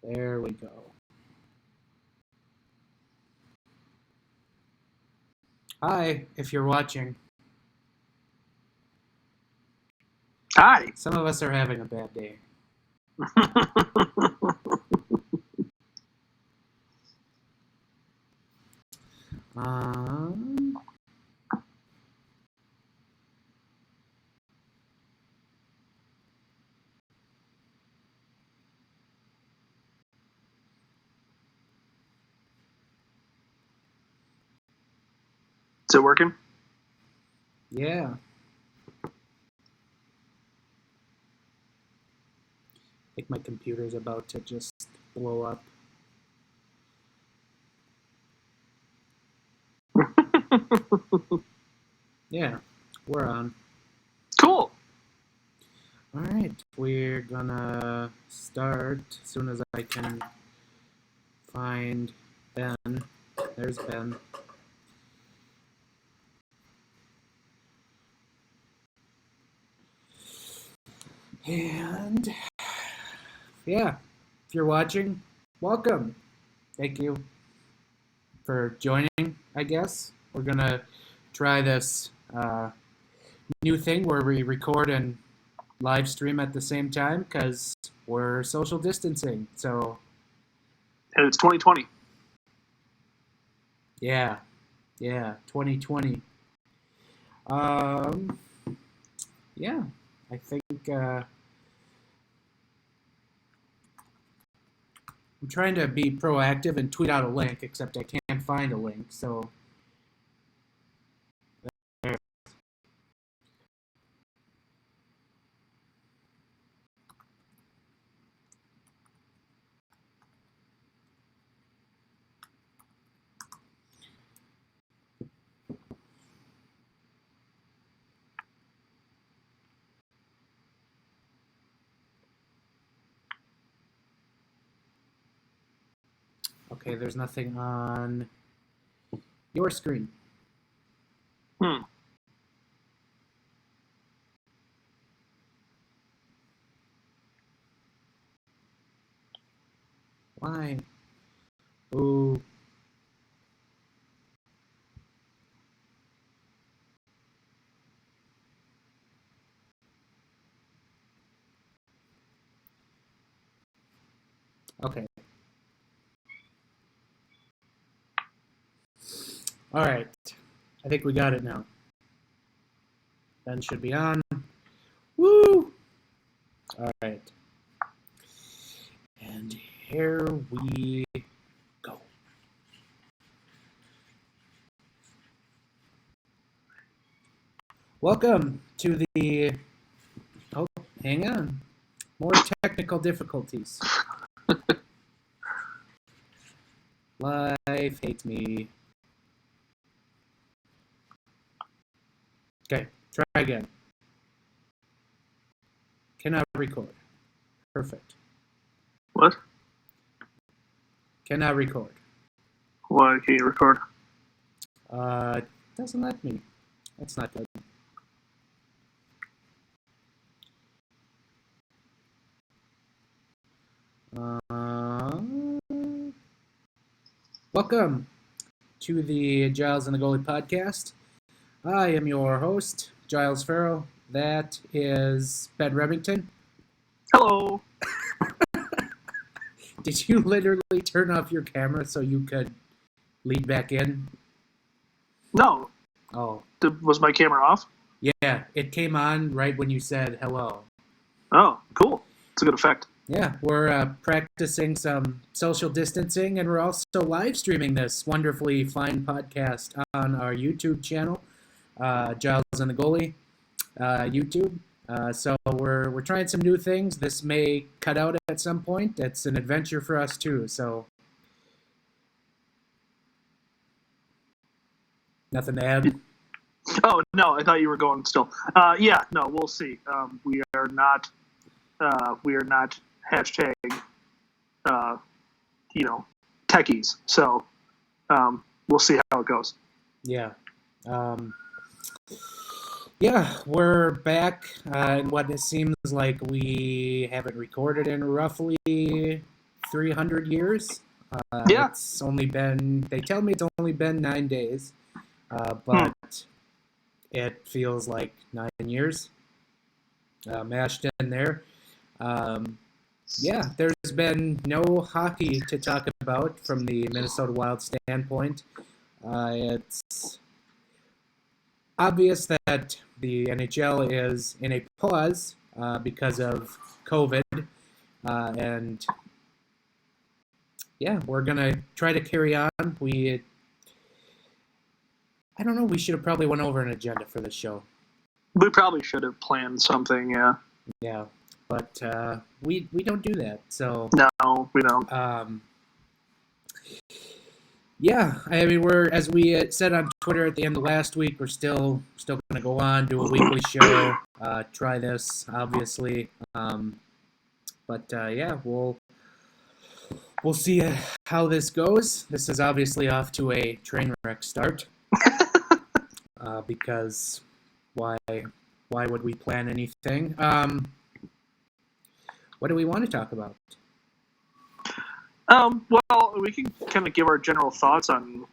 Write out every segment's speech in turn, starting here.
There we go. Hi, if you're watching. Hi. Some of us are having a bad day. Um, Is it working? yeah. I think my computer's about to just blow up. Yeah, we're on. Cool. All right, we're gonna start as soon as I can find Ben. There's Ben. And yeah, if you're watching, welcome. Thank you for joining, I guess. We're gonna try this new thing where we record and live stream at the same time because we're social distancing. So And it's 2020. yeah, 2020. Yeah, I think I'm trying to be proactive and tweet out a link, except I can't find a link. So okay, there's nothing on your screen. Why? Ooh. Okay. All right. I think we got it now. Ben should be on. Woo! All right. And here we go. Welcome to the... Oh, hang on. More technical difficulties. Life hates me. Okay, try again. Cannot record. Perfect. What? Cannot record. Why can't you record? Doesn't let me. That's not good. Welcome to the Giles and the Goalie podcast. I am your host, Giles Farrell. That is Ben Remington. Hello. Did you literally turn off your camera so you could lead back in? No. Oh. Was my camera off? Yeah, it came on right when you said hello. Oh, cool. It's a good effect. Yeah, we're practicing some social distancing, and we're also live streaming this wonderfully fine podcast on our YouTube channel, Giles and the Goalie YouTube. So we're trying some new things. This may cut out at some point. It's an adventure for us too. So nothing to add. Oh no, I thought you were going still. Yeah, no, we'll see. We are not hashtag techies. So we'll see how it goes. Yeah. Yeah, we're back in what it seems like we haven't recorded in roughly 300 years. Yeah. It's only been, they tell me it's only been 9 days, but it feels like 9 years mashed in there. Yeah, there's been no hockey to talk about from the Minnesota Wild standpoint. It's obvious that the NHL is in a pause because of COVID, and yeah, we're gonna try to carry on. I don't know. We should have probably went over an agenda for this show. We probably should have planned something, yeah. Yeah, but we don't do that. So No, we don't. Yeah, I mean, we're, as we said on Twitter at the end of last week, we're still going to go on, do a weekly show, try this, obviously. But yeah, we'll see how this goes. This is obviously off to a train wreck start. Because why would we plan anything? What do we want to talk about? Well, we can kind of give our general thoughts on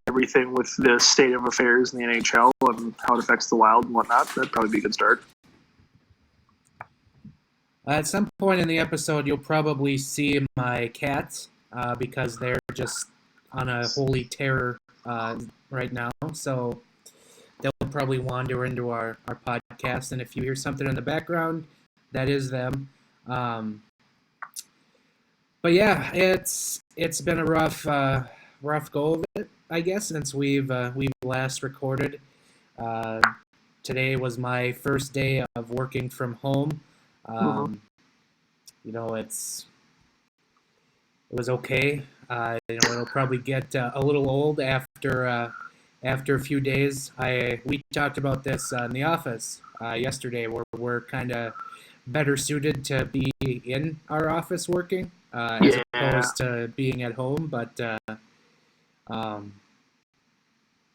everything with the state of affairs in the NHL and how it affects the Wild and whatnot. That'd probably be a good start. At some point in the episode, you'll probably see my cats because they're just on a holy terror right now. So they'll probably wander into our podcast. And if you hear something in the background, that is them. But yeah, it's been a rough go of it, I guess, since we've last recorded. Today was my first day of working from home. You know, it was okay. You know, it'll probably get a little old after a few days. We talked about this in the office yesterday, where we're kind of better suited to be in our office working as opposed to being at home. But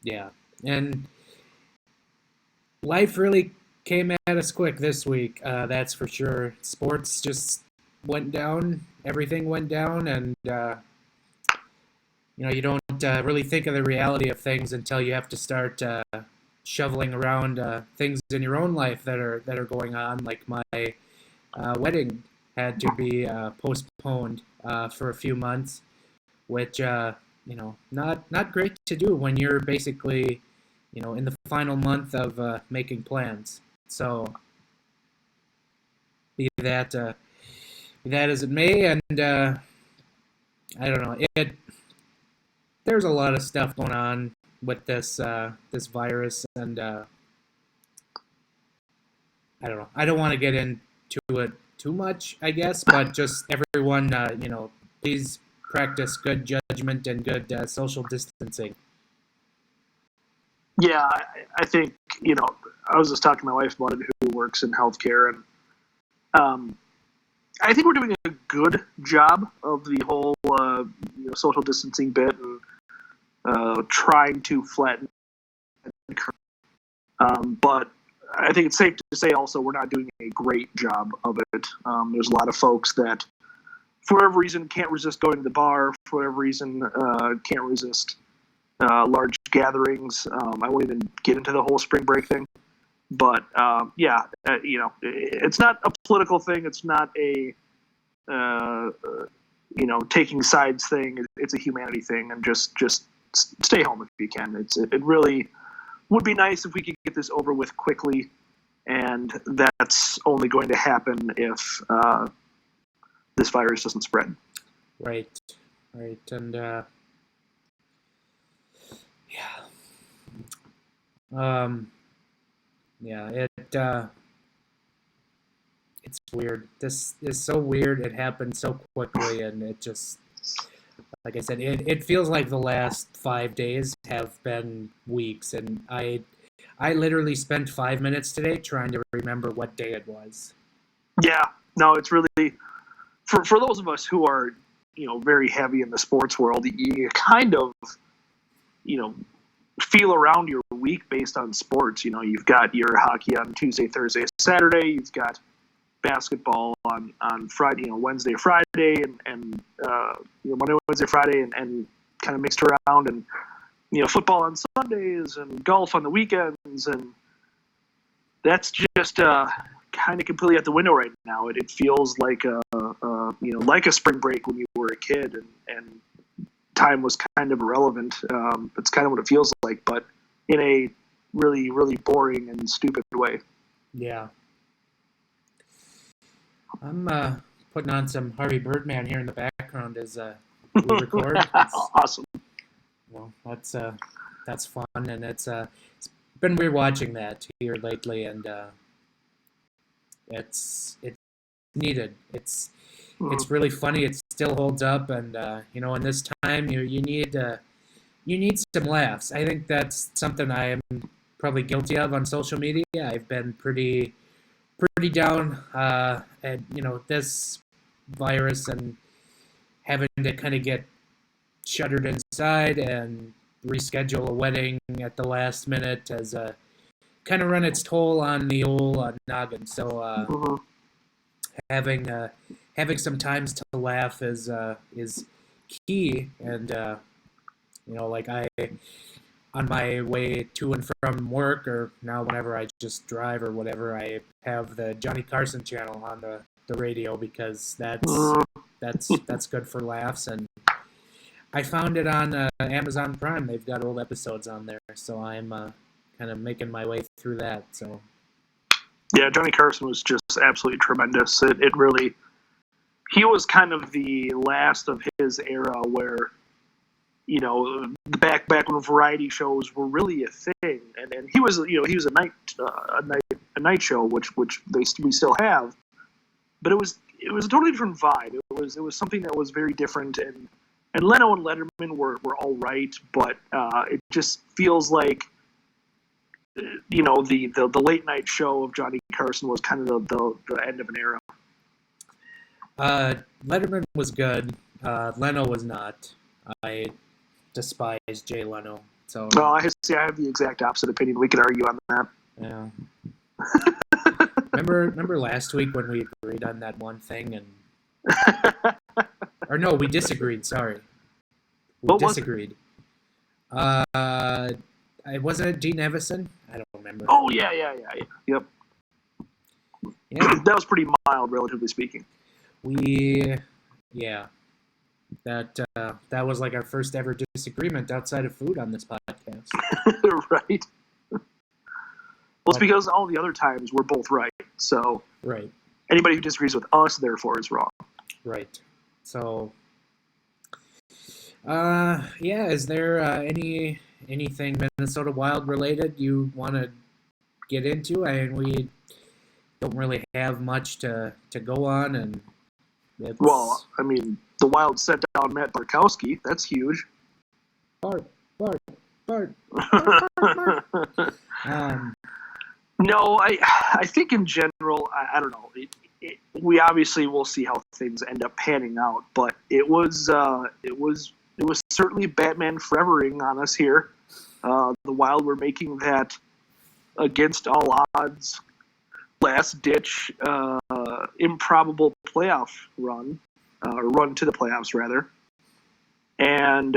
yeah, and life really came at us quick this week. That's for sure. Sports just went down. Everything went down, and you know, you don't really think of the reality of things until you have to start shoveling around things in your own life that are going on. Like my wedding had to be postponed for a few months, which you know, not great to do when you're basically, you know, in the final month of making plans. So be that as it may, and I don't know, there's a lot of stuff going on with this virus, and I don't know. I don't want to get into it too much, I guess, but just everyone, you know, please practice good judgment and good social distancing. Yeah, I think, you know, I was just talking to my wife about it, who works in healthcare, and I think we're doing a good job of the whole you know, social distancing bit and trying to flatten the curve. But I think it's safe to say also we're not doing a great job of it. There's a lot of folks that, for whatever reason, can't resist going to the bar, for whatever reason, can't resist large gatherings. I won't even get into the whole spring break thing. But, yeah, you know, it's not a political thing. It's not a, you know, taking sides thing. It's a humanity thing, and just stay home if you can. It really would be nice if we could get this over with quickly, and that's only going to happen if this virus doesn't spread. Right, and yeah, it's weird. This is so weird. It happened so quickly, and it just, like I said, it feels like the last 5 days have been weeks, and I literally spent 5 minutes today trying to remember what day it was. Yeah, no, it's really, for those of us who are, you know, very heavy in the sports world, you kind of, you know, feel around your week based on sports. You know, you've got your hockey on Tuesday, Thursday, Saturday. You've got basketball on Friday, Wednesday or Friday, and Monday, Wednesday, Friday, and kind of mixed around, and football on Sundays and golf on the weekends, and that's just kind of completely out the window right now. It feels like like a spring break when you were a kid, and time was kind of irrelevant. That's kind of what it feels like, but in a really, really boring and stupid way. Yeah. I'm putting on some Harvey Birdman here in the background as we record. Awesome. Well, that's fun, and it's been weird watching that here lately, and it's needed. It's really funny. It still holds up, and in this time you need some laughs. I think that's something I am probably guilty of on social media. I've been pretty down at this virus and having to kind of get shuttered inside and reschedule a wedding at the last minute has kind of run its toll on the old noggin. So having some times to laugh is key, and like I on my way to and from work, or now whenever I just drive or whatever, I have the Johnny Carson channel on the radio, because that's good for laughs. And I found it on Amazon Prime. They've got old episodes on there, so I'm kind of making my way through that. So yeah, Johnny Carson was just absolutely tremendous. It really, he was kind of the last of his era where, back when variety shows were really a thing, and he was a night show, which we still have, but it was a totally different vibe. It was something that was very different, and Leno and Letterman were all right, but it just feels like the late night show of Johnny Carson was kind of the end of an era. Letterman was good. Leno was not. I despise Jay Leno. So I have the exact opposite opinion. We could argue on that. Yeah. Remember last week when we agreed on that one thing, and or no, we disagreed. Sorry, we disagreed. Wasn't it Dean Evison? I don't remember. Oh yeah. Yep. Yeah, that was pretty mild, relatively speaking. That was like our first ever disagreement outside of food on this podcast. Right. Well, it's because all the other times we're both right. So right. Anybody who disagrees with us, therefore, is wrong. Right. So, is there anything Minnesota Wild related you want to get into? I mean, we don't really have much to go on, and well, I mean, the Wild sent down Matt Bartkowski. That's huge. Bart. No, I think in general, I don't know. We obviously will see how things end up panning out, but it was certainly Batman Forevering on us here. The Wild were making that against all odds, last ditch, improbable playoff run, or run to the playoffs rather, and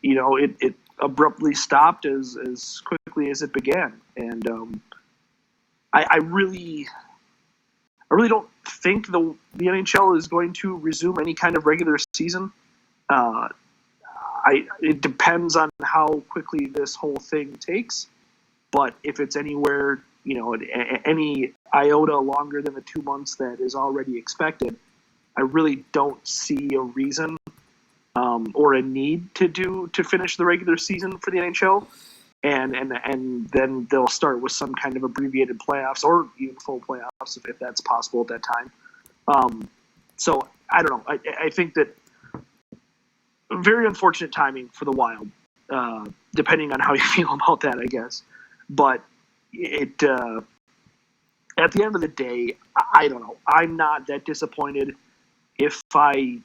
it abruptly stopped as quickly as it began, and I really don't think the NHL is going to resume any kind of regular season. It depends on how quickly this whole thing takes, but if it's anywhere, any iota longer than the 2 months that is already expected, I really don't see a reason or a need to finish the regular season for the NHL, and then they'll start with some kind of abbreviated playoffs or even full playoffs if that's possible at that time. So I don't know. I think that very unfortunate timing for the Wild, depending on how you feel about that, I guess. But it at the end of the day, I don't know. I'm not that disappointed. If I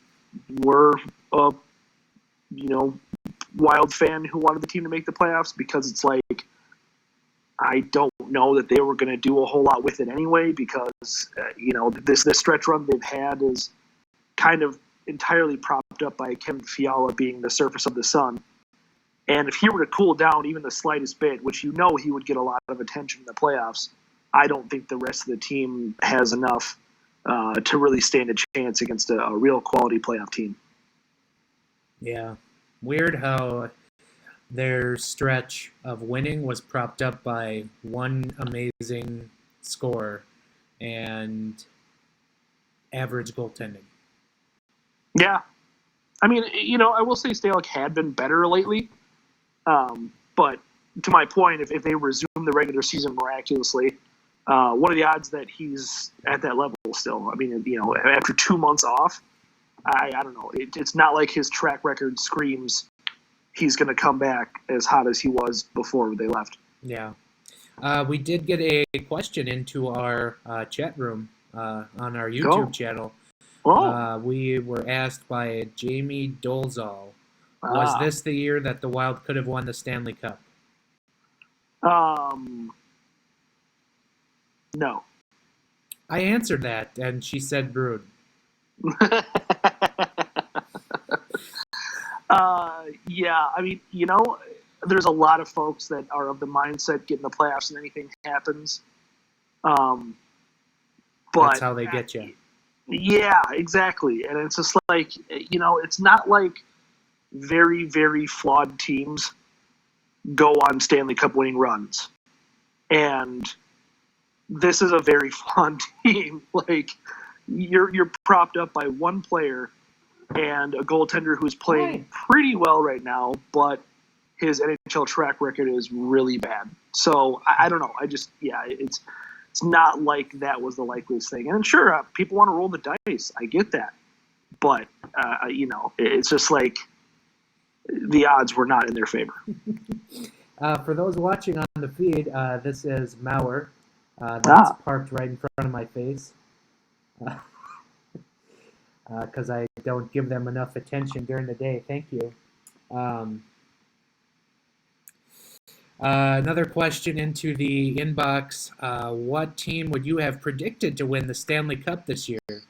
were a Wild fan who wanted the team to make the playoffs, because it's like I don't don't know that they were going to do a whole lot with it anyway because, this stretch run they've had is kind of entirely propped up by Kevin Fiala being the surface of the sun. And if he were to cool down even the slightest bit, which he would get a lot of attention in the playoffs, I don't think the rest of the team has enough to really stand a chance against a real quality playoff team. Yeah. Weird how their stretch of winning was propped up by one amazing scorer and average goaltending. Yeah. I mean, I will say Stalock had been better lately. But to my point, if they resume the regular season miraculously, what are the odds that he's at that level still? I mean, after 2 months off, I don't know. It's not like his track record screams he's going to come back as hot as he was before they left. Yeah. We did get a question into our chat room on our YouTube channel. Oh. We were asked by Jamie Dolzal, was this the year that the Wild could have won the Stanley Cup? No. I answered that, and she said Brood. Yeah, I mean, there's a lot of folks that are of the mindset get in the playoffs and anything happens. But that's how they get you. Yeah, exactly. And it's just like, it's not like very, very flawed teams go on Stanley Cup winning runs. And this is a very flawed team. Like, you're propped up by one player and a goaltender who's playing pretty well right now, but his NHL track record is really bad. So I don't know. It's not like that was the likeliest thing. And sure, people want to roll the dice. I get that. But, it's just like the odds were not in their favor. For those watching on the feed, this is Mauer. That's parked right in front of my face. Because I don't give them enough attention during the day. Thank you. Another question into the inbox. What team would you have predicted to win the Stanley Cup this year? It's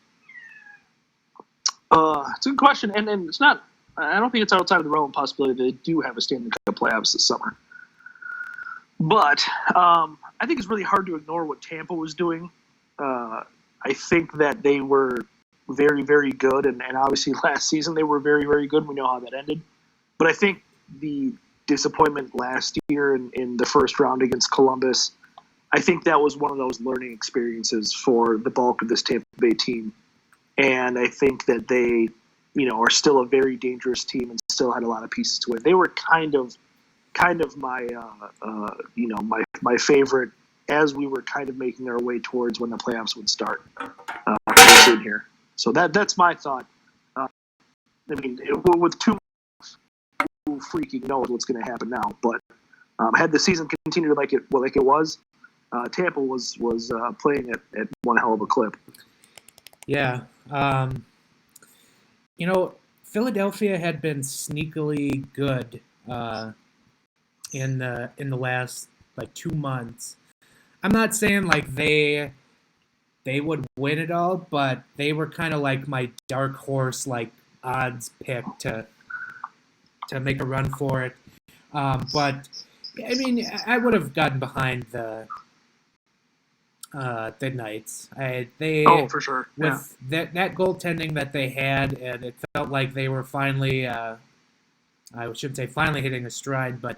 a good question. And it's not, I don't think it's outside of the realm of possibility they do have a Stanley Cup playoffs this summer. But I think it's really hard to ignore what Tampa was doing. I think that they were very, very good. And obviously last season they were very, very good. We know how that ended. But I think the disappointment last year in the first round against Columbus, I think that was one of those learning experiences for the bulk of this Tampa Bay team. And I think that they, are still a very dangerous team and still had a lot of pieces to win. They were kind of my, my favorite as we were kind of making our way towards when the playoffs would start in here. So that's my thought. With 2 months, who freaking knows what's going to happen now? But had the season continued like it was, Tampa was playing at one hell of a clip. Yeah. Philadelphia had been sneakily good in the last 2 months. I'm not saying like they would win it all, but they were kind of like my dark horse odds pick to make a run for it. But I mean, I would have gotten behind the Knights. For sure. With that goaltending that they had, and it felt like they were finally, I shouldn't say finally hitting a stride, but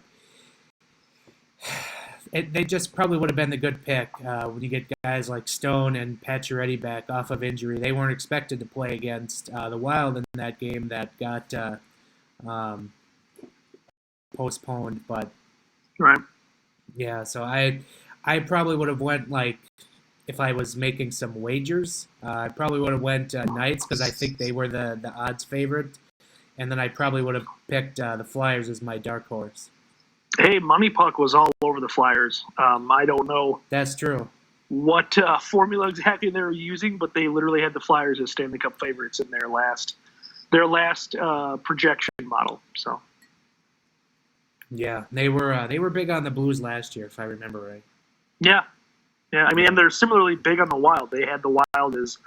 they just probably would have been the good pick when you get guys like Stone and Pacioretty back off of injury. They weren't expected to play against the Wild in that game that got postponed, but right. Yeah, so I probably would have went if I was making some wagers, I probably would have went Knights because I think they were the odds favorite, and then I probably would have picked the Flyers as my dark horse. Hey, Money Puck was all over the Flyers. I don't know. That's true. What formula exactly they were using, but they literally had the Flyers as Stanley Cup favorites in their last projection model. So. Yeah, they were big on the Blues last year, if I remember right. Yeah. Yeah, I mean, and they're similarly big on the Wild. They had the Wild as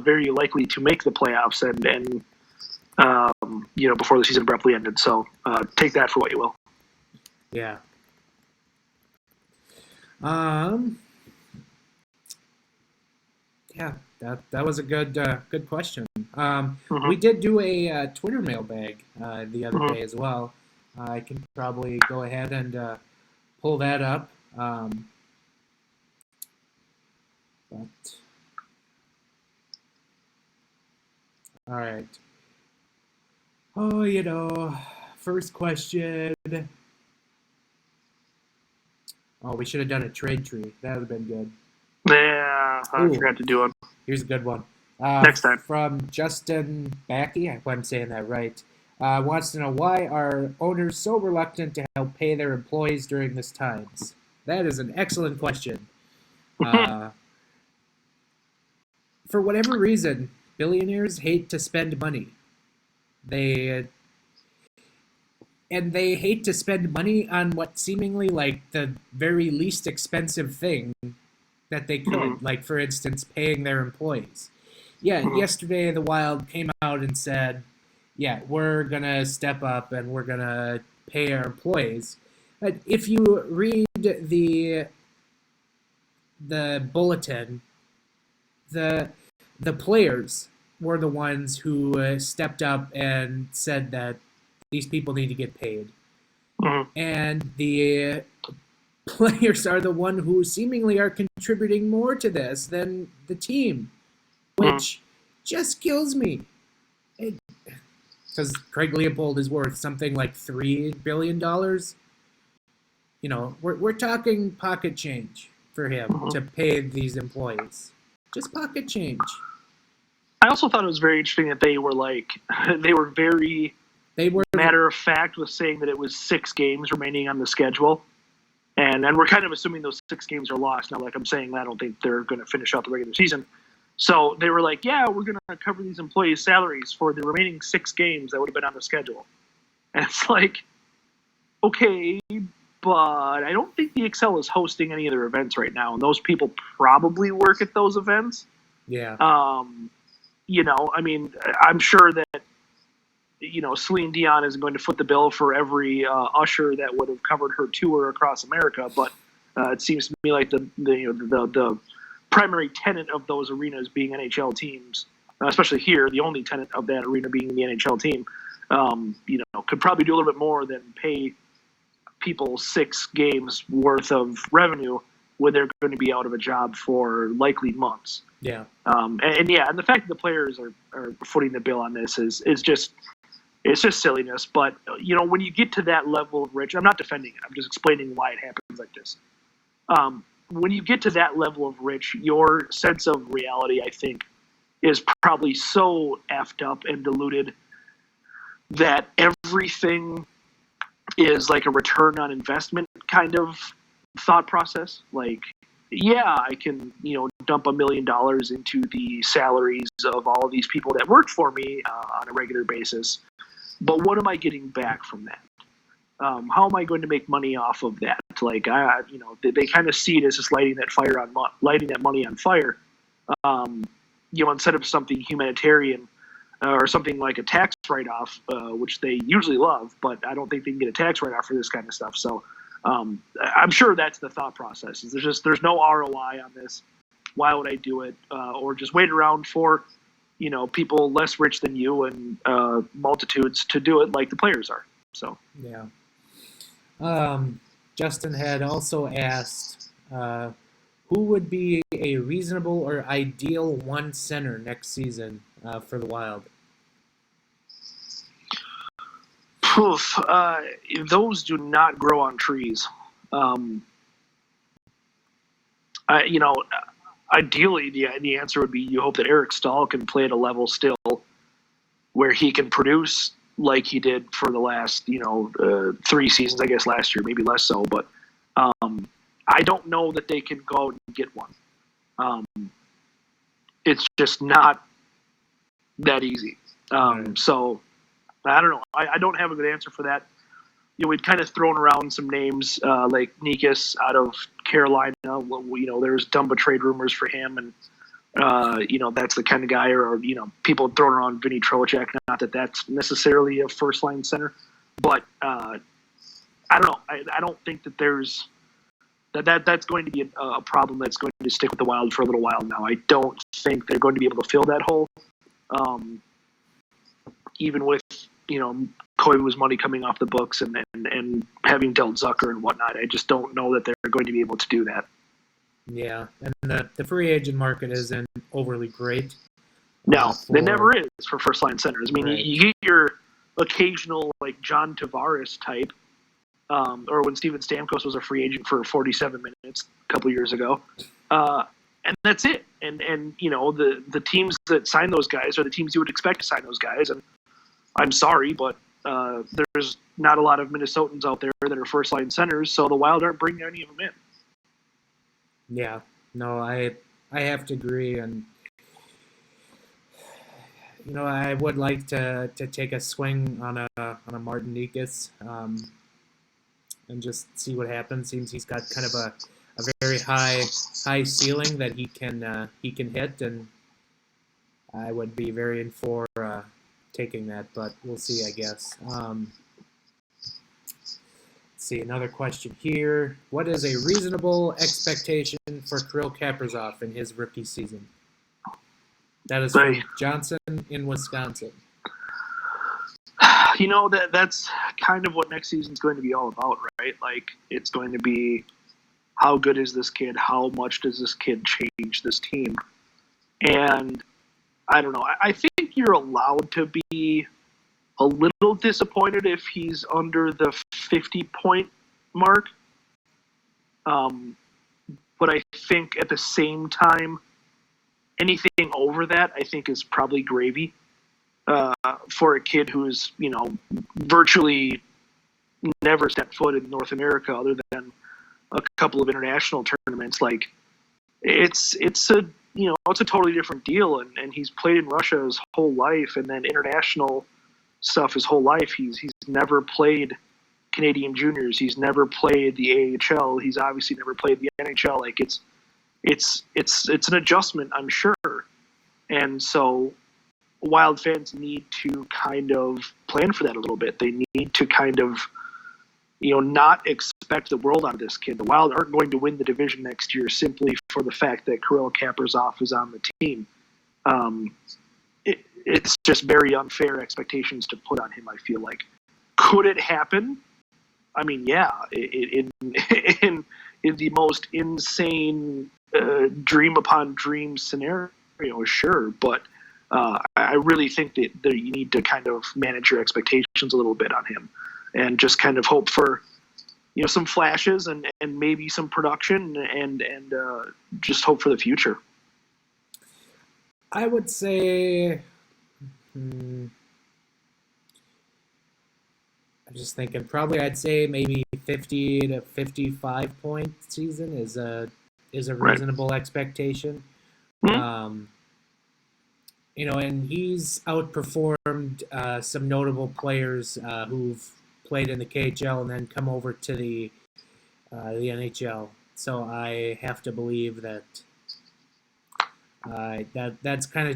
very likely to make the playoffs, and before the season abruptly ended. So take that for what you will. Yeah. Um. Yeah, that was a good question. Mm-hmm. We did do a Twitter mailbag the other Mm-hmm. day as well. I can probably go ahead and pull that up. But all right. Oh, first question. Oh, we should have done a trade tree. That would have been good. Yeah, I Ooh, forgot to do it. here's a good one. Next time. From Justin Backey, I hope I'm saying that right. Wants to know why are owners so reluctant to help pay their employees during this times? That is an excellent question. Uh, for whatever reason, billionaires hate to spend money. They they hate to spend money on what seemingly like the very least expensive thing that they could, Mm-hmm. like for instance, paying their employees. Yeah, Mm-hmm. yesterday the Wild came out and said, "Yeah, we're gonna step up and we're gonna pay our employees." But if you read the bulletin, the the players were the ones who stepped up and said that these people need to get paid, Mm-hmm. and the players are the one who seemingly are contributing more to this than the team, Mm-hmm. which just kills me. Because Craig Leopold is worth something like $3 billion. We're talking pocket change for him Mm-hmm. to pay these employees. Just pocket change. I also thought it was very interesting that they were they were very They were matter of fact with saying that it was 6 games remaining on the schedule. And we're kind of assuming those 6 games are lost. Now, like I'm saying, I don't think they're going to finish out the regular season. So they were like, yeah, we're going to cover these employees' salaries for the remaining 6 games that would have been on the schedule. And it's like, okay, but I don't think the Excel is hosting any of their events right now. And those people probably work at those events. yeah. I mean, I'm sure that Celine Dion isn't going to foot the bill for every usher that would have covered her tour across America, but it seems to me like the primary tenant of those arenas being NHL teams, especially here, the only tenant of that arena being the NHL team, could probably do a little bit more than pay people 6 games worth of revenue when they're going to be out of a job for likely months. Yeah. And the fact that the players are footing the bill on this is just. It's just silliness, but when you get to that level of rich, I'm not defending it. I'm just explaining why it happens like this. When you get to that level of rich, your sense of reality, I think, is probably so effed up and diluted that everything is like a return on investment kind of thought process. Like, yeah, I can dump $1 million into the salaries of all of these people that work for me on a regular basis. But what am I getting back from that? How am I going to make money off of that? Like, they kind of see it as just lighting that money on fire. Instead of something humanitarian or something like a tax write-off, which they usually love, but I don't think they can get a tax write-off for this kind of stuff. So I'm sure that's the thought process. There's no ROI on this. Why would I do it? Or just wait around for people less rich than you and multitudes to do it like the players are. So yeah. Justin had also asked, who would be a reasonable or ideal one center next season for the Wild? Those do not grow on trees. Ideally, the answer would be you hope that Eric Stahl can play at a level still where he can produce like he did for the last 3 seasons. I guess last year, maybe less so, but I don't know that they can go out and get one. It's just not that easy. Right. So I don't know. I don't have a good answer for that. we'd kind of thrown around some names like Nikas out of Carolina. There's Dumba trade rumors for him, and that's the kind of guy, or people throwing around Vinny Trocheck. Not that that's necessarily a first line center, but I don't know. I don't think that there's that's going to be a problem that's going to stick with the Wild for a little while now. I don't think they're going to be able to fill that hole, even with Koivu's money coming off the books and having dealt Zucker and whatnot. I just don't know that they're going to be able to do that. Yeah, and the free agent market isn't overly great. No, it never is for first line centers. I mean, right. you get your occasional like John Tavares type, or when Steven Stamkos was a free agent for 47 minutes a couple years ago, and that's it. And the teams that sign those guys are the teams you would expect to sign those guys. And I'm sorry, but there's not a lot of Minnesotans out there that are first line centers, so the Wild aren't bringing any of them in. Yeah, no, I have to agree, and I would like to take a swing on a Martin Nikas, and just see what happens. Seems he's got kind of a very high ceiling that he can hit, and I would be very in for taking that, but we'll see, I guess. Let's see, another question here. What is a reasonable expectation for Kirill Kaprizov in his rookie season? That is from Johnson in Wisconsin. That's kind of what next season's going to be all about, right? Like, it's going to be how good is this kid? How much does this kid change this team? And I don't know. I think you're allowed to be a little disappointed if he's under the 50-point mark. But I think at the same time, anything over that, I think, is probably gravy for a kid who's, virtually never stepped foot in North America other than a couple of international tournaments. Like, it's a totally different deal, and he's played in Russia his whole life, and then international stuff his whole life. He's never played Canadian juniors. He's never played the AHL. He's obviously never played the NHL. Like, it's an adjustment, I'm sure. And so Wild fans need to kind of plan for that a little bit. They need to kind of, not expect the world out of this kid. The Wild aren't going to win the division next year simply for the fact that Kirill Kaprizov is on the team. It's just very unfair expectations to put on him, I feel like. Could it happen? I mean, yeah, in the most insane dream upon dream scenario, sure. But I really think that you need to kind of manage your expectations a little bit on him and just kind of hope for, some flashes and maybe some production and just hope for the future. I would say... I'm just thinking. Probably, I'd say maybe 50 to 55 point season is a reasonable expectation. Mm-hmm. And he's outperformed some notable players who've played in the KHL and then come over to the NHL. So I have to believe that that's kind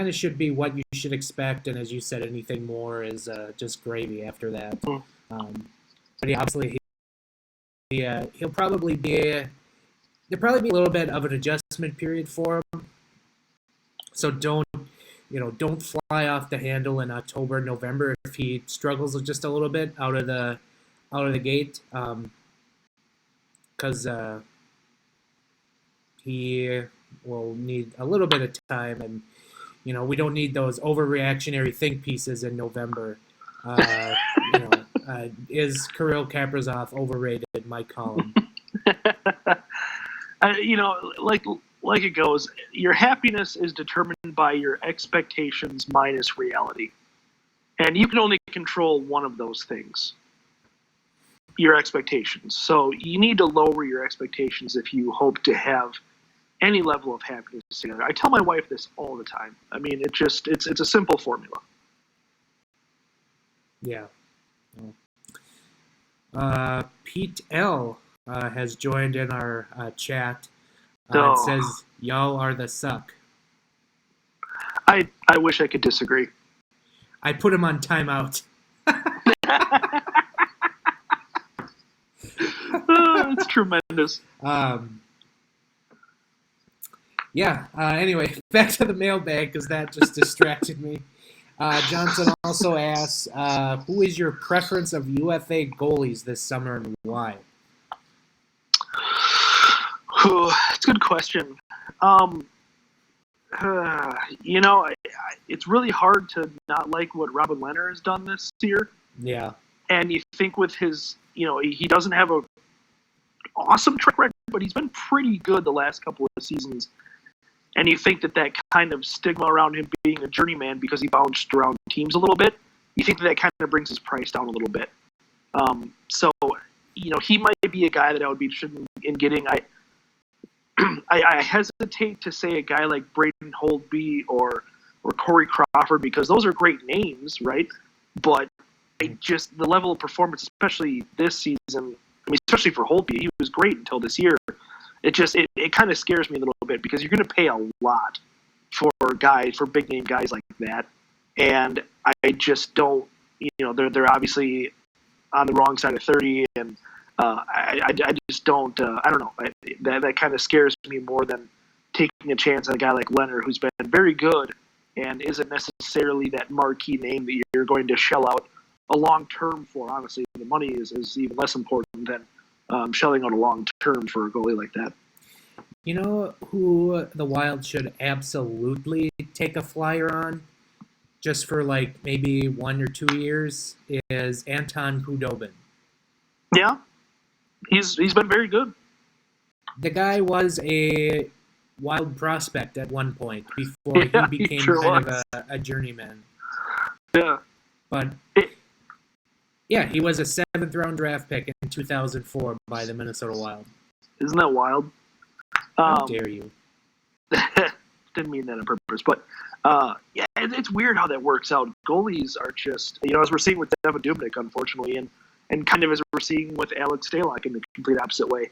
of should be what you should expect, and as you said, anything more is just gravy after that. But yeah, obviously, he'll probably be there'll probably be a little bit of an adjustment period for him. So don't fly off the handle in October, November if he struggles just a little bit out of the gate, because he will need a little bit of time and. We don't need those overreactionary think pieces in November. Is Kirill Kaprizov overrated? Mike Collin. Like it goes, your happiness is determined by your expectations minus reality. And you can only control one of those things, your expectations. So you need to lower your expectations if you hope to have any level of happiness together. I tell my wife this all the time. I mean, it's a simple formula. Yeah. Pete L has joined in our chat. It Oh, says, "Y'all are the suck." I wish I could disagree. I put him on timeout. It's tremendous. Yeah. Anyway, back to the mailbag because that just distracted me. Johnson also asks, "Who is your preference of UFA goalies this summer and why?" It's a good question. Um, you know, it's really hard to not like what Robin Lehner has done this year. Yeah. And you think with his, he doesn't have a awesome track record, but he's been pretty good the last couple of seasons. And you think that kind of stigma around him being a journeyman because he bounced around teams a little bit, you think that kind of brings his price down a little bit. So, he might be a guy that I would be interested in getting. I hesitate to say a guy like Braden Holtby or Corey Crawford because those are great names, right? But the level of performance, especially this season, especially for Holtby, he was great until this year. It kind of scares me a little bit because you're going to pay a lot for big name guys like that, and I just don't. They're obviously on the wrong side of 30, and I just don't. I don't know. That kind of scares me more than taking a chance on a guy like Lehner, who's been very good and isn't necessarily that marquee name that you're going to shell out a long term for. Honestly, the money is even less important than shelling out a long term for a goalie like that. You know who the Wild should absolutely take a flyer on, just for like maybe 1 or 2 years, is Anton Khudobin. Yeah, he's been very good. The guy was a Wild prospect at one point before he became kind of a journeyman. Yeah. But yeah, he was a 7th round draft pick in 2004 by the Minnesota Wild. Isn't that wild? How dare you? Didn't mean that on purpose, but yeah, it's weird how that works out. Goalies are just, as we're seeing with Devan Dubnyk, unfortunately, and kind of as we're seeing with Alex Stalock in the complete opposite way.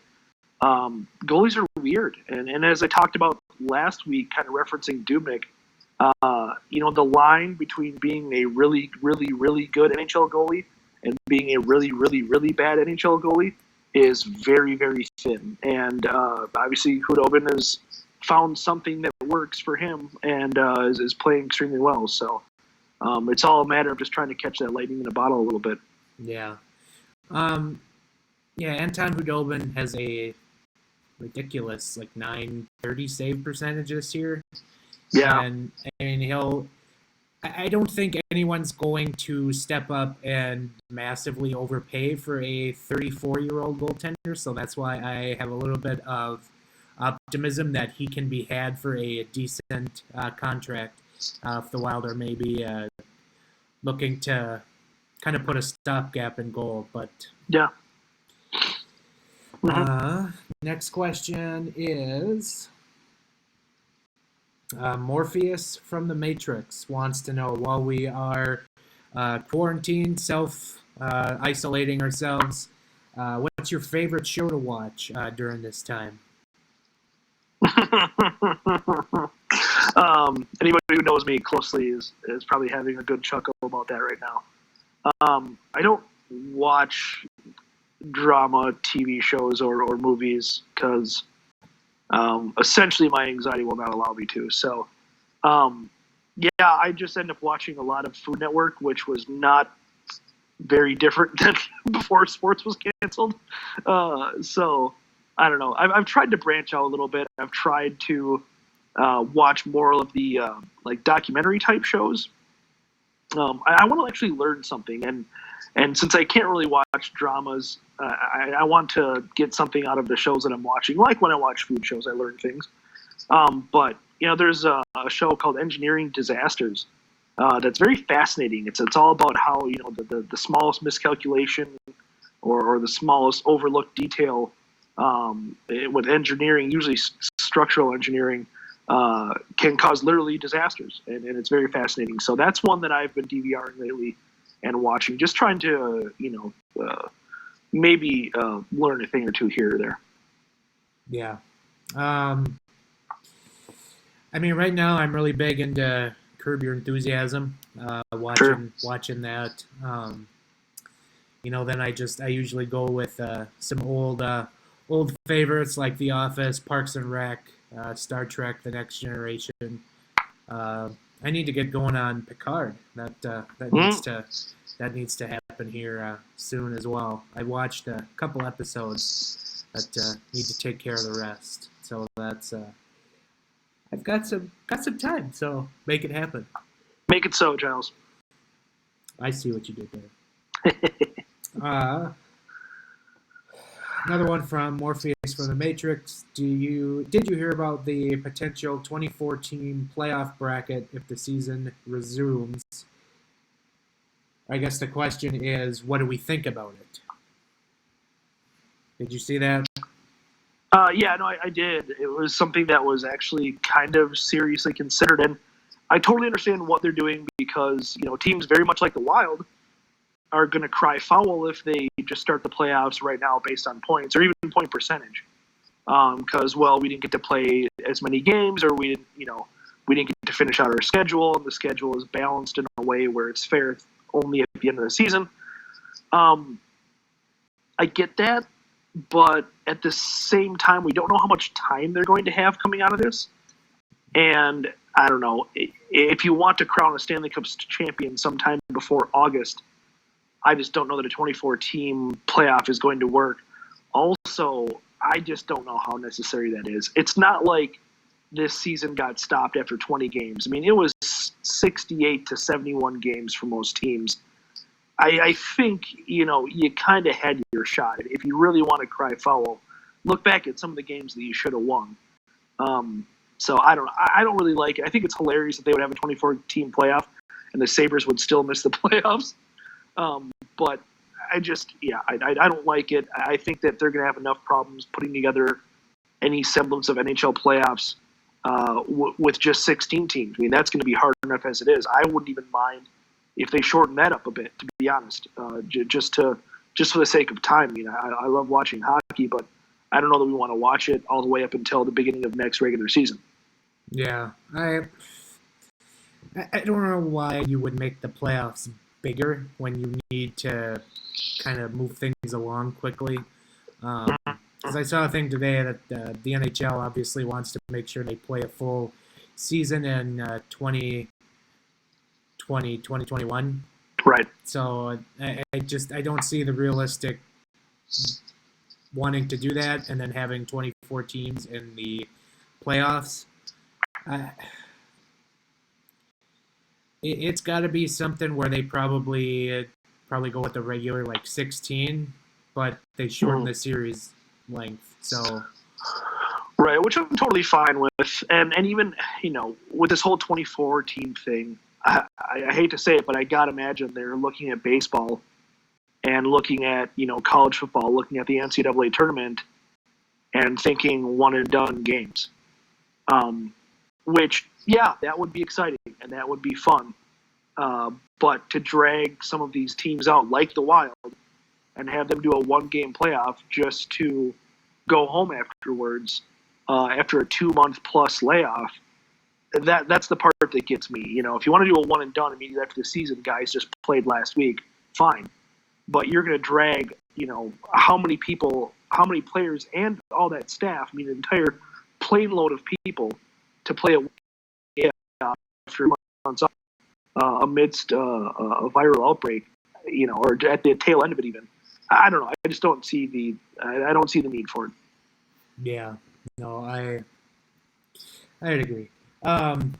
Goalies are weird, and as I talked about last week, kind of referencing Dubnyk, the line between being a really, really, really good NHL goalie and being a really, really, really bad NHL goalie is very, very thin. And obviously, Khudobin has found something that works for him and is playing extremely well. So it's all a matter of just trying to catch that lightning in a bottle a little bit. Yeah. Anton Khudobin has a ridiculous 930 save percentage this year. Yeah. And I don't think anyone's going to step up and massively overpay for a 34-year-old goaltender, so that's why I have a little bit of optimism that he can be had for a decent contract if the Wild are maybe looking to kind of put a stopgap in goal. But yeah. Next question is Morpheus from the Matrix wants to know, while we are quarantined, isolating ourselves, what's your favorite show to watch during this time? Anybody who knows me closely is probably having a good chuckle about that right now. I don't watch drama TV shows or movies because essentially my anxiety will not allow me to. So I just end up watching a lot of Food Network, which was not very different than before sports was canceled. So I don't know. I've tried to branch out a little bit. I've tried to watch more of the documentary type shows. I want to actually learn something, and since I can't really watch dramas, I want to get something out of the shows that I'm watching. Like when I watch food shows, I learn things. But there's a show called Engineering Disasters that's very fascinating. It's all about how the smallest miscalculation or the smallest overlooked detail with engineering, usually structural engineering, can cause literally disasters, and it's very fascinating. So that's one that I've been DVRing lately and watching, just trying to maybe learn a thing or two here or there. Yeah. I mean, right now I'm really big into Curb Your Enthusiasm. Sure. Watching that. Then I usually go with some old favorites like The Office, Parks and Rec, Star Trek: The Next Generation. I need to get going on Picard. That needs to happen here soon as well. I watched a couple episodes, but need to take care of the rest. So that's I've got some time. So make it happen. Make it so, Giles. I see what you did there. Another one from Morpheus from the Matrix. Did you hear about the potential 24-team playoff bracket if the season resumes? I guess the question is, what do we think about it? Did you see that? Yeah, no, I did. It was something that was actually kind of seriously considered, and I totally understand what they're doing because teams very much like the Wild are going to cry foul if they just start the playoffs right now based on points or even point percentage. Because we didn't get to play as many games, or we didn't get to finish out our schedule, and the schedule is balanced in a way where it's fair only at the end of the season. I get that, but at the same time, we don't know how much time they're going to have coming out of this. And I don't know, if you want to crown a Stanley Cup champion sometime before August, I just don't know that a 24-team playoff is going to work. Also, I just don't know how necessary that is. It's not like this season got stopped after 20 games. I mean, it was 68 to 71 games for most teams. I think, you kind of had your shot. If you really want to cry foul, look back at some of the games that you should have won. So I don't really like it. I think it's hilarious that they would have a 24-team playoff and the Sabres would still miss the playoffs. But I don't like it. I think that they're going to have enough problems putting together any semblance of NHL playoffs with just 16 teams. I mean, that's going to be hard enough as it is. I wouldn't even mind if they shorten that up a bit, to be honest, just for the sake of time. I love watching hockey, but I don't know that we want to watch it all the way up until the beginning of next regular season. Yeah, I don't know why you would make the playoffs bigger when you need to kind of move things along quickly. Because I saw a thing today that the NHL obviously wants to make sure they play a full season in 2021. Right. So I don't see the realistic wanting to do that and then having 24 teams in the playoffs. It's got to be something where they probably go with the regular 16, but they shorten the series length. So right, which I'm totally fine with, and even with this whole 24 team thing, I hate to say it, but I gotta imagine they're looking at baseball and looking at college football, looking at the NCAA tournament, and thinking one and done games. Which, yeah, that would be exciting and that would be fun. But to drag some of these teams out like the Wild and have them do a one-game playoff just to go home afterwards after a 2-month plus layoff, that's the part that gets me. If you want to do a one and done immediately after the season, guys just played last week, fine. But you're going to drag, how many people, how many players, and all that staff, an entire plane load of people to play a after months off, amidst a viral outbreak, or at the tail end of it even. I don't know. I just don't see the need for it. Yeah. No, I'd agree. Then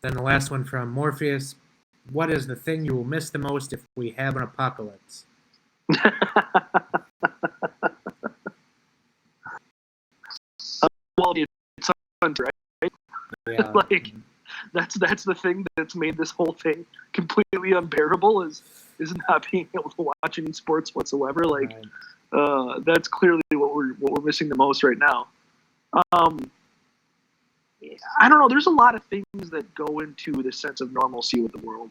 the last one from Morpheus. What is the thing you will miss the most if we have an apocalypse? Well, it's Hunter, right? Yeah. That's the thing that's made this whole thing completely unbearable is not being able to watch any sports whatsoever. Right. That's clearly what we're missing the most right now. I don't know. There's a lot of things that go into the sense of normalcy with the world.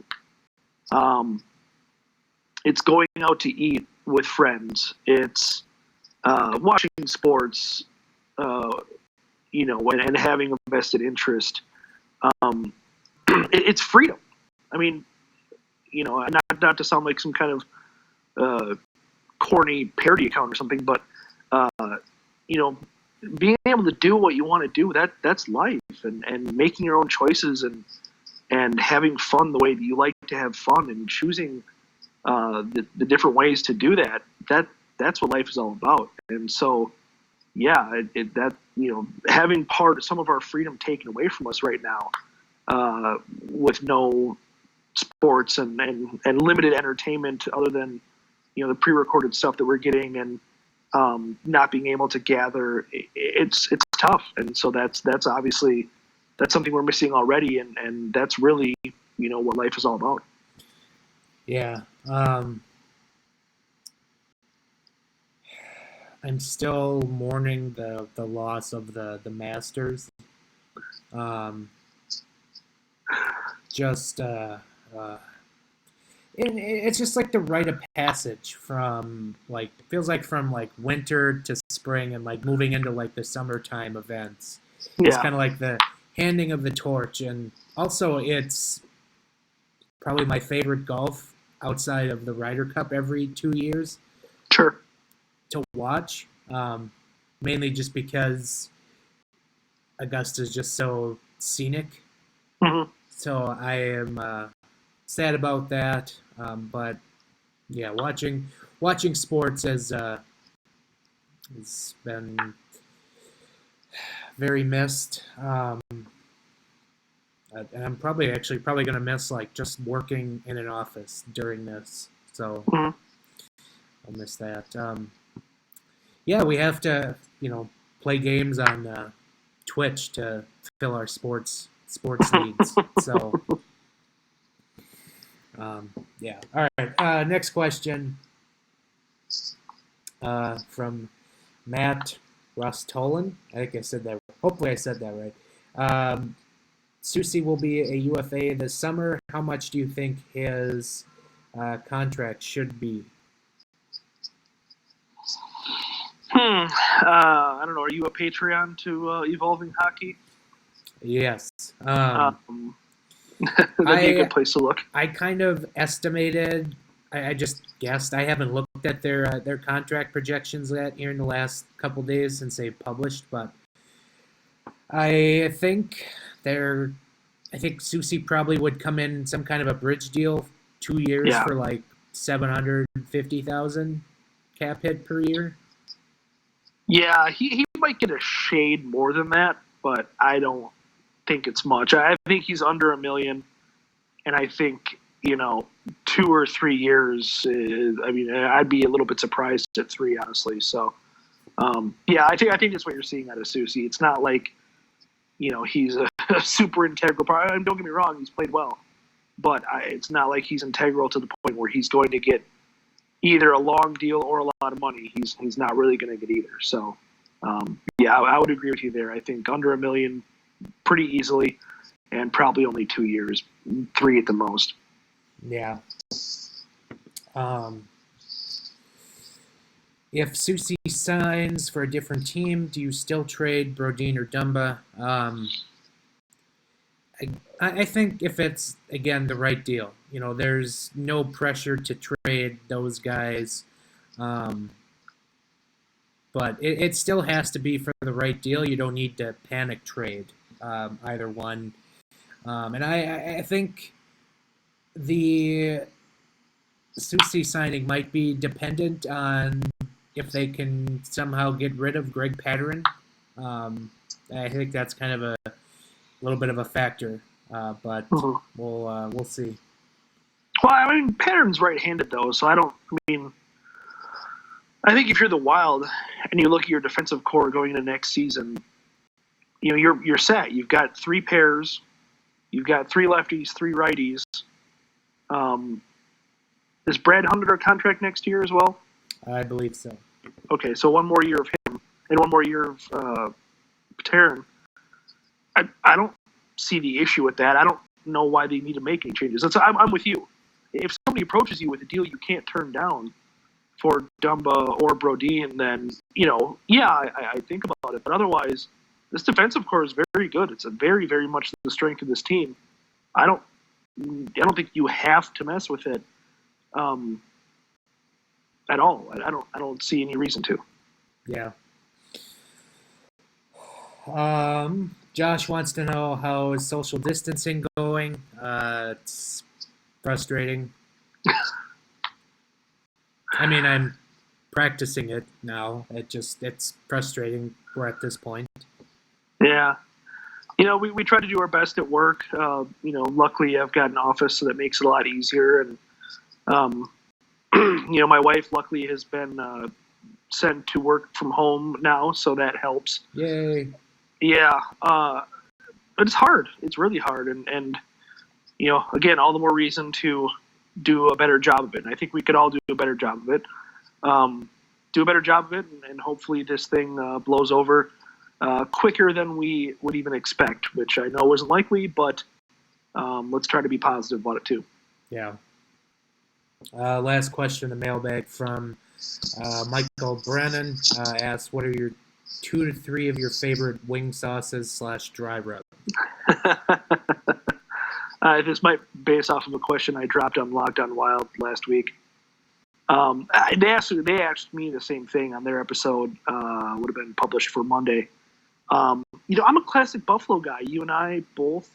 it's going out to eat with friends. It's watching sports, and having a vested interest. It's freedom. I mean, not to sound like some kind of corny parody account or something, but being able to do what you want to do, that's life, and making your own choices and having fun the way that you like to have fun, and choosing the different ways to do that. That's what life is all about. And so, yeah, having some of our freedom taken away from us right now, with no sports and limited entertainment other than the pre-recorded stuff that we're getting, and not being able to gather, it's tough. And so that's obviously something we're missing already, and that's really what life is all about. Yeah. I'm still mourning the loss of the Masters. It's just like the rite of passage from feels like from winter to spring, and moving into the summertime events. It's kind of like the handing of the torch, and also it's probably my favorite golf outside of the Ryder Cup every 2 years. Sure. To watch, mainly just because Augusta's just so scenic. Mm-hmm. So I am sad about that, but yeah, watching sports has been very missed, and I'm probably going to miss just working in an office during this. So Mm-hmm. I'll miss that. Yeah, we have to play games on Twitch to fill our sports needs. So. Yeah. All right. Next question from Matt Rostolin. I think I said that. Hopefully, I said that right. Soucy will be a UFA this summer. How much do you think his contract should be? I don't know. Are you a Patreon to Evolving Hockey? Yes. That'd be a good place to look. I kind of estimated. I just guessed. I haven't looked at their contract projections yet here in the last couple days since they published, but I think Soucy probably would come in some kind of a bridge deal, 2 years for $750,000 cap hit per year. Yeah, he might get a shade more than that, but I don't think it's much. I think he's under $1 million, and I think 2 or 3 years. I'd be a little bit surprised at 3, honestly. So, yeah, I think that's what you're seeing out of Soucy. It's not like he's a super integral part. Don't get me wrong, he's played well, but it's not like he's integral to the point where he's going to get either a long deal or a lot of money. He's not really going to get either. So, yeah, I would agree with you there. I think under $1 million pretty easily, and probably only 2 years, 3 at the most. Yeah. If Soucy signs for a different team, do you still trade Brodin or Dumba? I think if it's, again, the right deal, there's no pressure to trade those guys. But it still has to be for the right deal. You don't need to panic trade either one. And I think the Soucy signing might be dependent on if they can somehow get rid of Greg Pateryn. I think that's kind of a little bit of a factor, but we'll see. Well, Pateryn's right-handed though, so I think if you're the Wild and you look at your defensive core going into next season, you're set. You've got 3 pairs, you've got 3 lefties, 3 righties. Is Brad Hunt under contract next year as well? I believe so. Okay, so 1 more year of him and 1 more year of Pateryn. I don't see the issue with that. I don't know why they need to make any changes. I'm with you. If somebody approaches you with a deal you can't turn down for Dumba or Brodin, then, I think about it. But otherwise, this defensive core is very good. It's a very, very much the strength of this team. I don't think you have to mess with it at all. I don't see any reason to. Yeah. Josh wants to know, how is social distancing going? It's frustrating. I mean, I'm practicing it now. It's frustrating. We're at this point. Yeah. We try to do our best at work. Luckily I've got an office, so that makes it a lot easier. And, my wife luckily has been sent to work from home now, so that helps. Yay. Yeah. But it's hard. It's really hard. And again, all the more reason to do a better job of it. And I think we could all do a better job of it. And hopefully this thing blows over quicker than we would even expect, which I know isn't likely, but let's try to be positive about it too. Yeah. Last question in the mailbag from Michael Brennan asks, what are your 2 to 3 of your favorite wing sauces / dry rub? This might base off of a question I dropped on Locked On Wild last week. They asked me the same thing on their episode. Would have been published for Monday. I'm a classic Buffalo guy. You and I both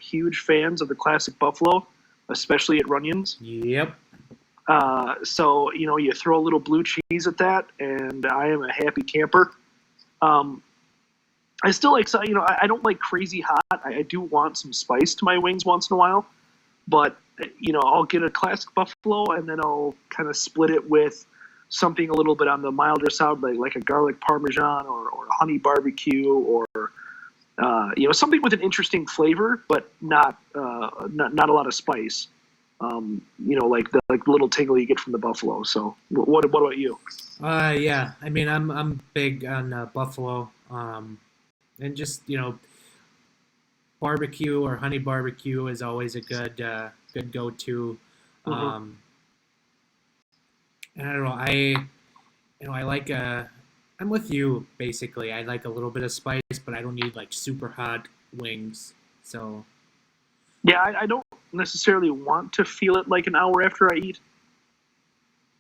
huge fans of the classic Buffalo, especially at Runyon's. Yep. So you throw a little blue cheese at that, and I am a happy camper. I still like, I don't like crazy hot. I do want some spice to my wings once in a while, but I'll get a classic Buffalo, and then I'll kind of split it with something a little bit on the milder side, like a garlic parmesan or a honey barbecue, or something with an interesting flavor, but not a lot of spice. Like the little tingle you get from the Buffalo. So what about you? Yeah. I mean, I'm big on Buffalo. And just barbecue or honey barbecue is always a good go-to. Mm-hmm. And I don't know. I like I'm with you basically. I like a little bit of spice, but I don't need like super hot wings. So yeah, I don't necessarily want to feel it like an hour after I eat.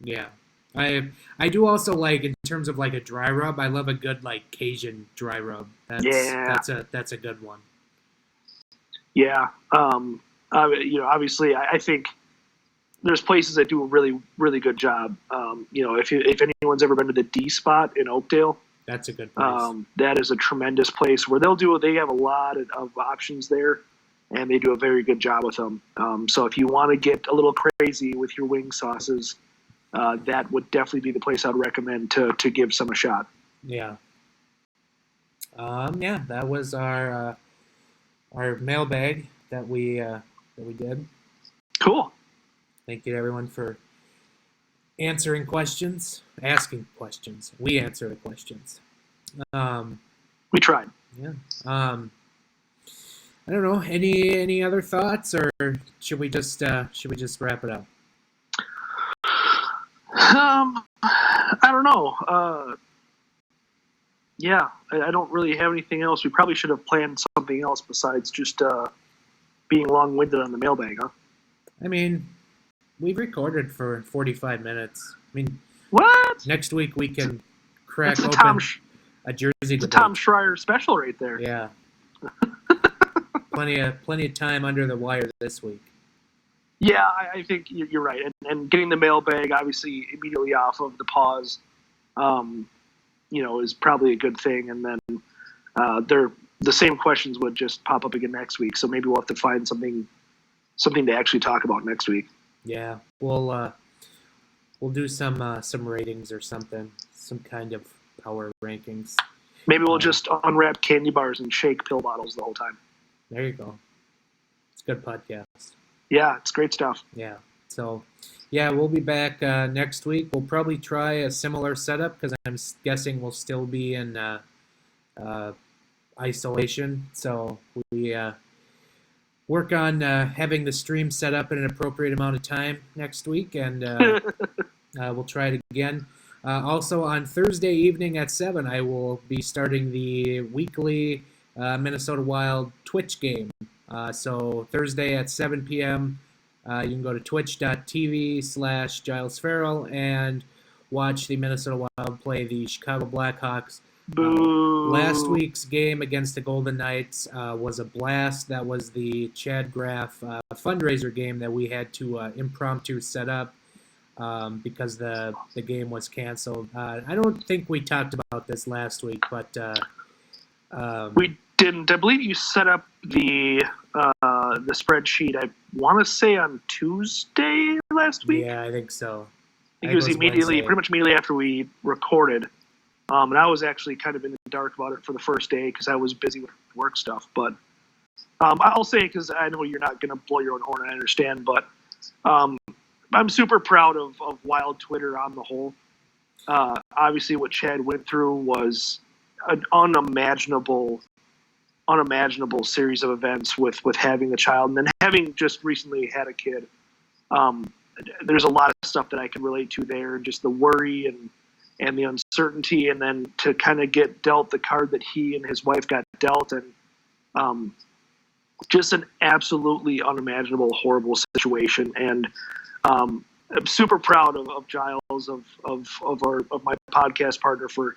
yeah. I do also like, in terms of like a dry rub, I love a good like Cajun dry rub. That's a good one. Yeah. Obviously I think there's places that do a really, really good job. If anyone's ever been to the D Spot in Oakdale, that's a good place. That is a tremendous place where they have a lot of options there, and they do a very good job with them. So if you want to get a little crazy with your wing sauces, that would definitely be the place I'd recommend to give some a shot. Yeah. Yeah, that was our mailbag that we did. Cool. Thank you to everyone for asking questions. We answer the questions. We tried. Yeah. I don't know. Any other thoughts, or should we just wrap it up? I don't know. Yeah, I don't really have anything else. We probably should have planned something else besides just being long-winded on the mailbag, huh? I mean, we've recorded for 45 minutes. I mean, what? Next week we can crack That's open a Jersey the debate. Tom Schreier special right there. Yeah. Plenty of time under the wire this week. Yeah, I think you're right. And getting the mailbag, obviously, immediately off of the pause, is probably a good thing. And then the same questions would just pop up again next week. So maybe we'll have to find something to actually talk about next week. Yeah, we'll do some ratings or something, some kind of power rankings. Maybe we'll just unwrap candy bars and shake pill bottles the whole time. There you go. It's a good podcast. Yeah, it's great stuff. Yeah. So, yeah, we'll be back next week. We'll probably try a similar setup because I'm guessing we'll still be in isolation. So we work on having the stream set up in an appropriate amount of time next week, and we'll try it again. Also, on Thursday evening at 7, I will be starting the weekly Minnesota Wild Twitch game. So Thursday at 7 p.m., you can go to twitch.tv/Giles Farrell and watch the Minnesota Wild play the Chicago Blackhawks. Last week's game against the Golden Knights was a blast. That was the Chad Graff fundraiser game that we had to impromptu set up because the game was canceled. I don't think we talked about this last week, but we didn't. I believe you set up the spreadsheet. I want to say on Tuesday last week. Yeah, I think so. I think it was pretty much immediately after we recorded. And I was actually kind of in the dark about it for the first day because I was busy with work stuff. But I'll say, because I know you're not going to blow your own horn, I understand, but I'm super proud of Wild Twitter on the whole. Obviously, what Chad went through was an unimaginable series of events with having a child and then having just recently had a kid. There's a lot of stuff that I can relate to there, just the worry and the uncertainty, and then to kind of get dealt the card that he and his wife got dealt, and just an absolutely unimaginable, horrible situation. And I'm super proud of Giles, of my podcast partner, for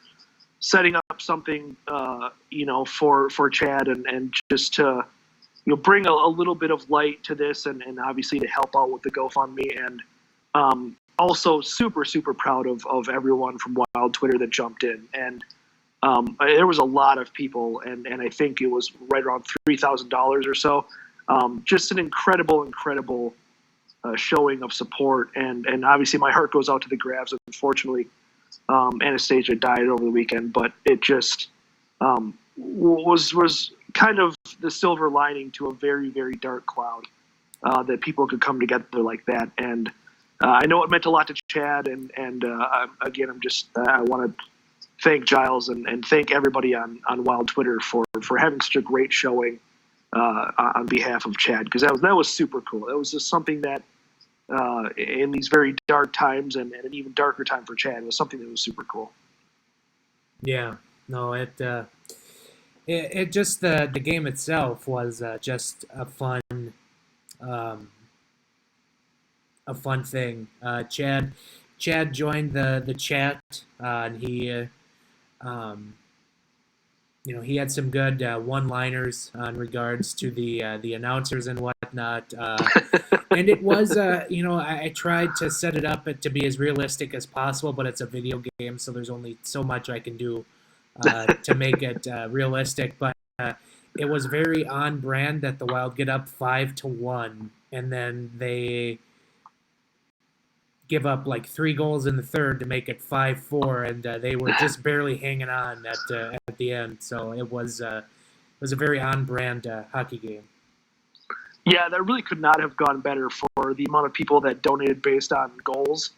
setting up something, for Chad, and just to bring a little bit of light to this, and obviously to help out with the GoFundMe, and also super, super proud of everyone from Wild Twitter that jumped in. And there was a lot of people, and I think it was right around $3,000 or so. Just an incredible showing of support. And obviously my heart goes out to the Gravs. Unfortunately, Anastasia died over the weekend, but it just was kind of the silver lining to a very, very dark cloud, that people could come together like that. And I know it meant a lot to Chad, and again, I want to thank Giles and thank everybody on Wild Twitter for having such a great showing on behalf of Chad, because that was super cool. It was just something that in these very dark times, and an even darker time for Chad, was something that was super cool. Yeah, no, it just the game itself was just a fun thing. Chad joined the chat, and he he had some good one-liners in regards to the announcers and whatnot. And it was I tried to set it up to be as realistic as possible, but it's a video game, so there's only so much I can do to make it realistic. But it was very on brand that the Wild get up 5-1, and then they give up like 3 goals in the third to make it 5-4, and they were just barely hanging on at the end. So it was a very on-brand hockey game. Yeah, that really could not have gone better for the amount of people that donated based on goals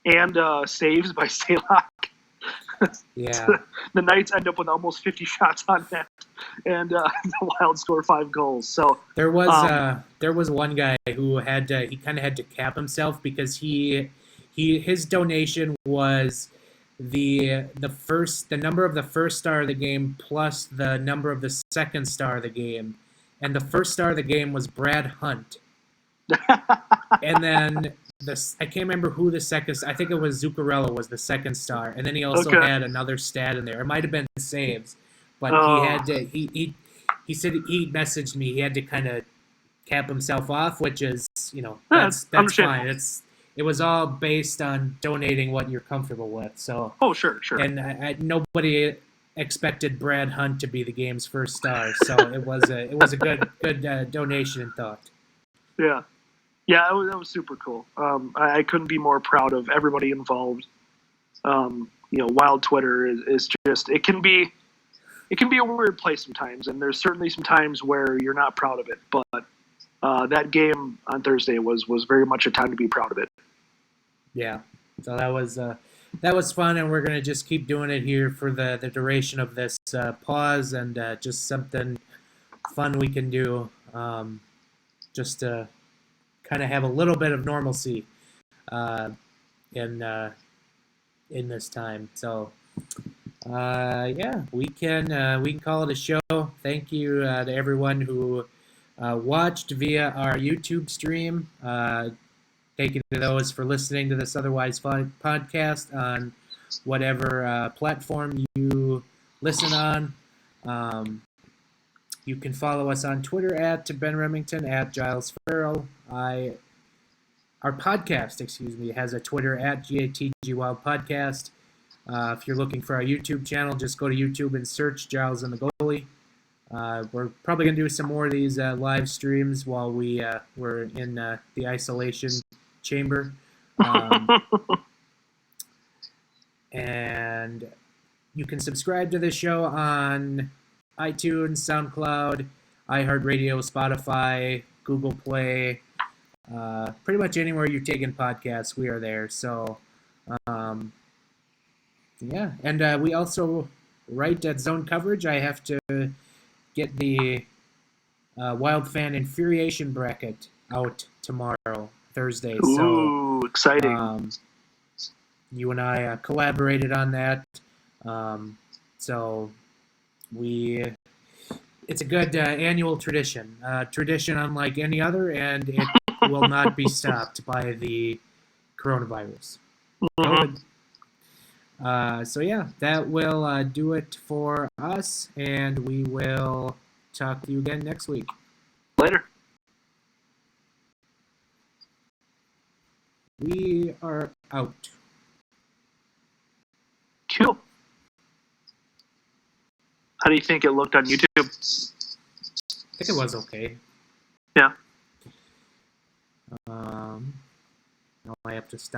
and saves by Stalock. Yeah. The Knights end up with almost 50 shots on net, and the Wild score 5 goals. So there was one guy who he kind of had to cap himself, because his donation was the number of the first star of the game plus the number of the second star of the game, and the first star of the game was Brad Hunt. And then I can't remember who the second. I think it was Zuccarello was the second star, and then he also had another stat in there. It might have been saves, but he had to. He said he messaged me. He had to kind of cap himself off, which is that's fine. It was all based on donating what you're comfortable with. So sure. And nobody expected Brad Hunt to be the game's first star, so it was a good donation and thought. Yeah. Yeah, that was super cool. I couldn't be more proud of everybody involved. Wild Twitter is just, it can be a weird place sometimes, and there's certainly some times where you're not proud of it. But that game on Thursday was very much a time to be proud of it. Yeah, so that was fun, and we're gonna just keep doing it here for the duration of this pause, and just something fun we can do. just to kind of have a little bit of normalcy in this time. So yeah, we can call it a show. Thank you to everyone who watched via our YouTube stream. Thank you to those for listening to this otherwise fun podcast on whatever platform you listen on. You can follow us on Twitter at Ben Remington, at Giles Farrell. Our podcast, has a Twitter at GATG Wild Podcast. If you're looking for our YouTube channel, just go to YouTube and search Giles and the Goalie. We're probably going to do some more of these live streams while we're in the isolation chamber. And you can subscribe to this show on iTunes, SoundCloud, iHeartRadio, Spotify, Google Play, pretty much anywhere you're taking podcasts, we are there. So, yeah. And we also write at Zone Coverage. I have to get the Wild Fan Infuriation bracket out tomorrow, Thursday. Ooh, exciting. You and I collaborated on that. So it's a good annual tradition. Tradition unlike any other, and it will not be stopped by the coronavirus. So yeah, that will do it for us, and we will talk to you again next week. Later. We are out. Cool. How do you think it looked on YouTube? I think it was okay. Yeah. Now I have to stop